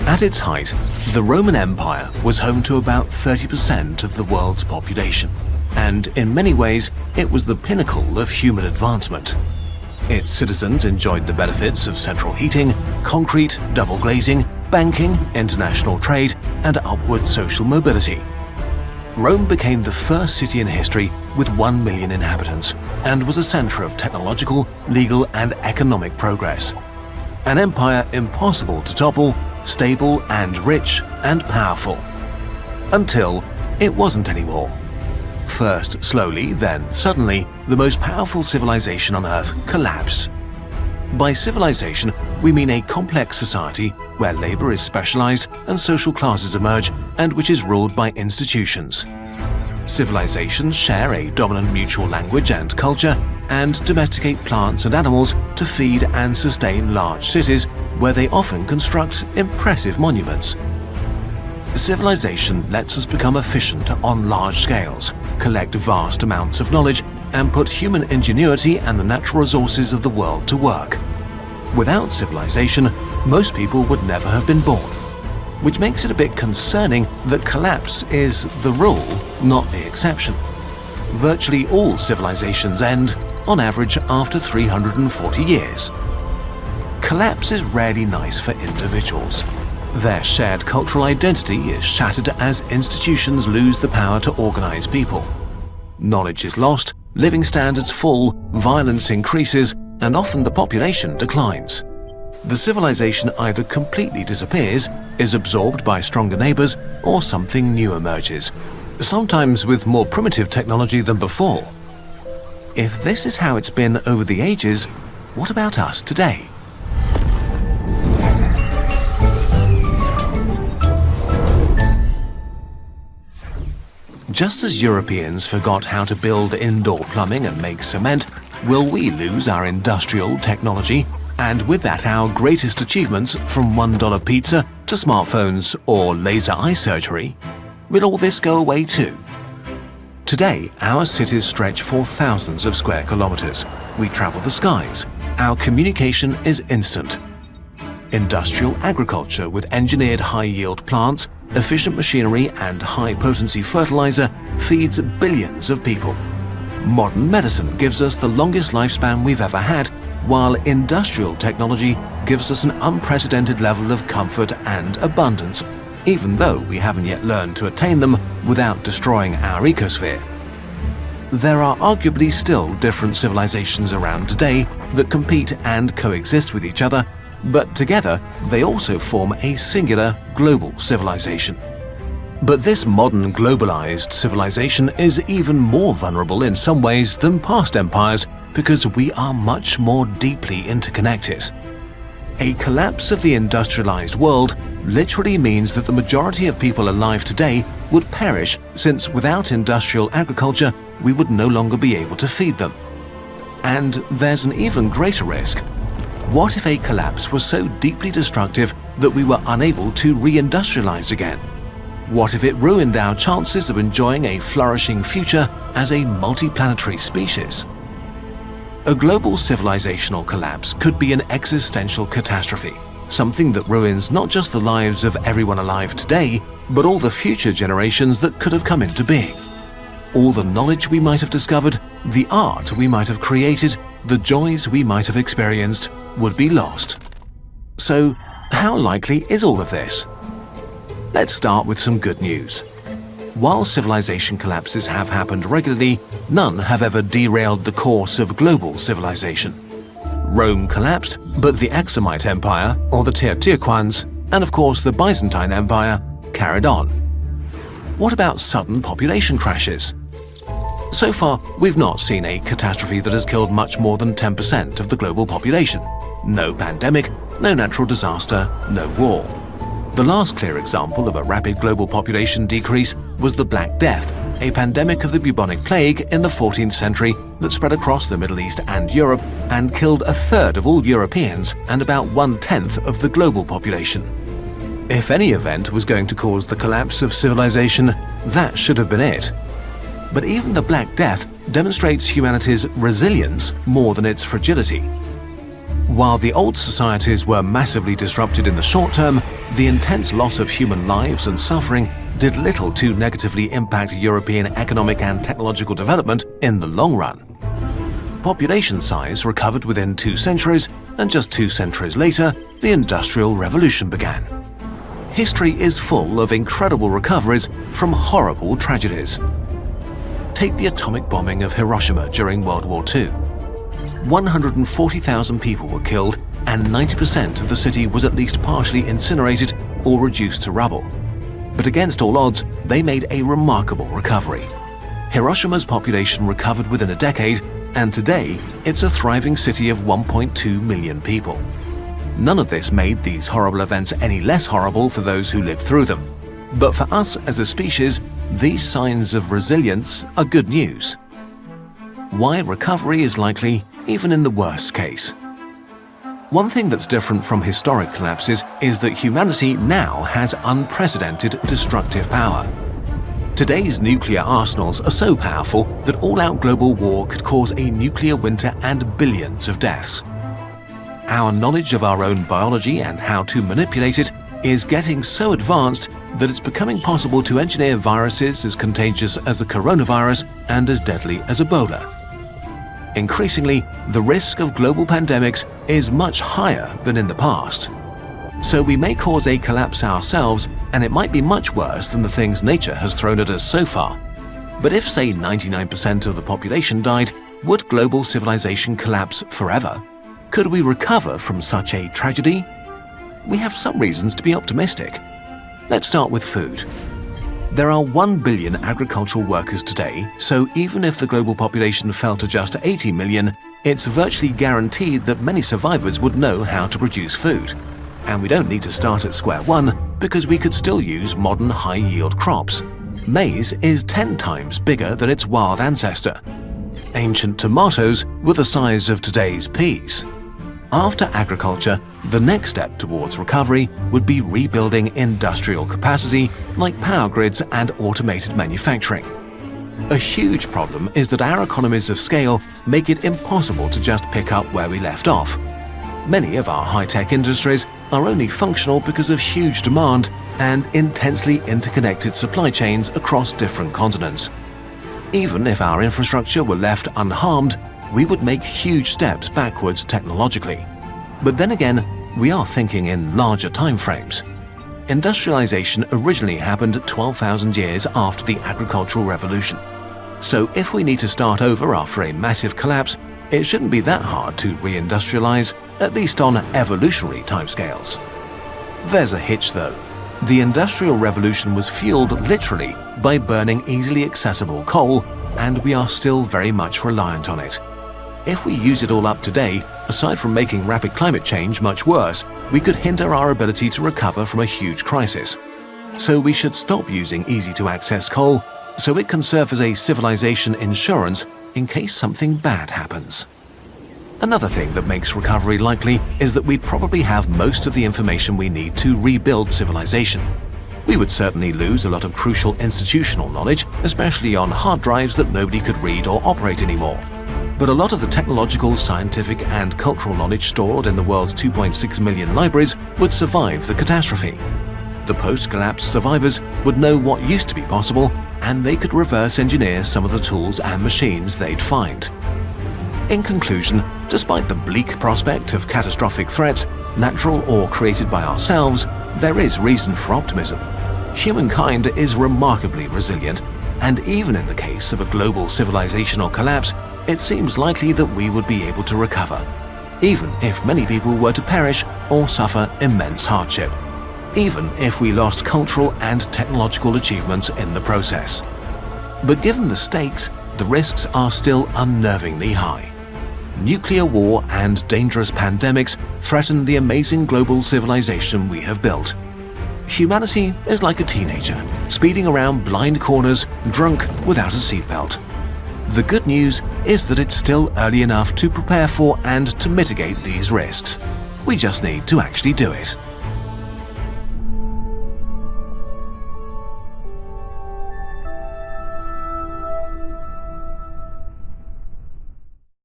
At its height, the Roman Empire was home to about 30% of the world's population, and in many ways, it was the pinnacle of human advancement. Its citizens enjoyed the benefits of central heating, concrete, double glazing, banking, international trade, and upward social mobility. Rome became the first city in history with 1 million inhabitants and was a center of technological, legal, and economic progress. An empire impossible to topple, stable and rich and powerful. Until it wasn't anymore. First slowly, then suddenly, the most powerful civilization on Earth collapsed. By civilization, we mean a complex society where labor is specialized and social classes emerge and which is ruled by institutions. Civilizations share a dominant mutual language and culture and domesticate plants and animals to feed and sustain large cities where they often construct impressive monuments. Civilization lets us become efficient on large scales, collect vast amounts of knowledge, and put human ingenuity and the natural resources of the world to work. Without civilization, most people would never have been born, which makes it a bit concerning that collapse is the rule, not the exception. Virtually all civilizations end, on average, after 340 years. Collapse is rarely nice for individuals. Their shared cultural identity is shattered as institutions lose the power to organize people. Knowledge is lost, living standards fall, violence increases, and often the population declines. The civilization either completely disappears, is absorbed by stronger neighbors, or something new emerges, sometimes with more primitive technology than before. If this is how it's been over the ages, what about us today? Just as Europeans forgot how to build indoor plumbing and make cement, will we lose our industrial technology, and with that our greatest achievements from $1 pizza to smartphones or laser eye surgery? Will all this go away too? Today, our cities stretch for thousands of square kilometers. We travel the skies. Our communication is instant. Industrial agriculture with engineered high-yield plants, efficient machinery and high-potency fertilizer feeds billions of people. Modern medicine gives us the longest lifespan we've ever had, while industrial technology gives us an unprecedented level of comfort and abundance, even though we haven't yet learned to attain them without destroying our ecosphere. There are arguably still different civilizations around today that compete and coexist with each other, but together they also form a singular global civilization. But this modern globalized civilization is even more vulnerable in some ways than past empires because we are much more deeply interconnected. A collapse of the industrialized world literally means that the majority of people alive today would perish, since without industrial agriculture we would no longer be able to feed them. And there's an even greater risk. What if a collapse was so deeply destructive that we were unable to re-industrialize again? What if it ruined our chances of enjoying a flourishing future as a multiplanetary species? A global civilizational collapse could be an existential catastrophe, something that ruins not just the lives of everyone alive today, but all the future generations that could have come into being. All the knowledge we might have discovered, the art we might have created, the joys we might have experienced would be lost. So, how likely is all of this? Let's start with some good news. While civilization collapses have happened regularly, none have ever derailed the course of global civilization. Rome collapsed, but the Aksumite Empire, or the Teotihuacans, and of course the Byzantine Empire, carried on. What about sudden population crashes? So far, we've not seen a catastrophe that has killed much more than 10% of the global population. No pandemic, no natural disaster, no war. The last clear example of a rapid global population decrease was the Black Death, a pandemic of the bubonic plague in the 14th century that spread across the Middle East and Europe and killed a third of all Europeans and about 1/10 of the global population. If any event was going to cause the collapse of civilization, that should have been it. But even the Black Death demonstrates humanity's resilience more than its fragility. While the old societies were massively disrupted in the short term, the intense loss of human lives and suffering did little to negatively impact European economic and technological development in the long run. Population size recovered within 2 centuries, and just 2 centuries later, the Industrial Revolution began. History is full of incredible recoveries from horrible tragedies. Take the atomic bombing of Hiroshima during World War II. 140,000 people were killed, and 90% of the city was at least partially incinerated or reduced to rubble. But against all odds, they made a remarkable recovery. Hiroshima's population recovered within a decade, and today it's a thriving city of 1.2 million people. None of this made these horrible events any less horrible for those who lived through them. But for us as a species, these signs of resilience are good news. Why recovery is likely even in the worst case. One thing that's different from historic collapses is that humanity now has unprecedented destructive power. Today's nuclear arsenals are so powerful that all-out global war could cause a nuclear winter and billions of deaths. Our knowledge of our own biology and how to manipulate it is getting so advanced that it's becoming possible to engineer viruses as contagious as the coronavirus and as deadly as Ebola. Increasingly, the risk of global pandemics is much higher than in the past. So we may cause a collapse ourselves, and it might be much worse than the things nature has thrown at us so far. But if, say, 99% of the population died, would global civilization collapse forever? Could we recover from such a tragedy? We have some reasons to be optimistic. Let's start with food. There are 1 billion agricultural workers today, so even if the global population fell to just 80 million, it's virtually guaranteed that many survivors would know how to produce food. And we don't need to start at square one, because we could still use modern high-yield crops. Maize is 10 times bigger than its wild ancestor. Ancient tomatoes were the size of today's peas. After agriculture, the next step towards recovery would be rebuilding industrial capacity like power grids and automated manufacturing. A huge problem is that our economies of scale make it impossible to just pick up where we left off. Many of our high-tech industries are only functional because of huge demand and intensely interconnected supply chains across different continents. Even if our infrastructure were left unharmed, we would make huge steps backwards technologically. But then again, we are thinking in larger timeframes. Industrialization originally happened 12,000 years after the agricultural revolution. So if we need to start over after a massive collapse, it shouldn't be that hard to reindustrialize, at least on evolutionary timescales. There's a hitch though. The Industrial Revolution was fueled literally by burning easily accessible coal, and we are still very much reliant on it. If we use it all up today, aside from making rapid climate change much worse, we could hinder our ability to recover from a huge crisis. So we should stop using easy-to-access coal so it can serve as a civilization insurance in case something bad happens. Another thing that makes recovery likely is that we'd probably have most of the information we need to rebuild civilization. We would certainly lose a lot of crucial institutional knowledge, especially on hard drives that nobody could read or operate anymore. But a lot of the technological, scientific, and cultural knowledge stored in the world's 2.6 million libraries would survive the catastrophe. The post-collapse survivors would know what used to be possible, and they could reverse engineer some of the tools and machines they'd find. In conclusion, despite the bleak prospect of catastrophic threats, natural or created by ourselves, there is reason for optimism. Humankind is remarkably resilient, and even in the case of a global civilizational collapse, it seems likely that we would be able to recover, even if many people were to perish or suffer immense hardship, even if we lost cultural and technological achievements in the process. But given the stakes, the risks are still unnervingly high. Nuclear war and dangerous pandemics threaten the amazing global civilization we have built. Humanity is like a teenager, speeding around blind corners, drunk without a seatbelt. The good news is that it's still early enough to prepare for and to mitigate these risks. We just need to actually do it.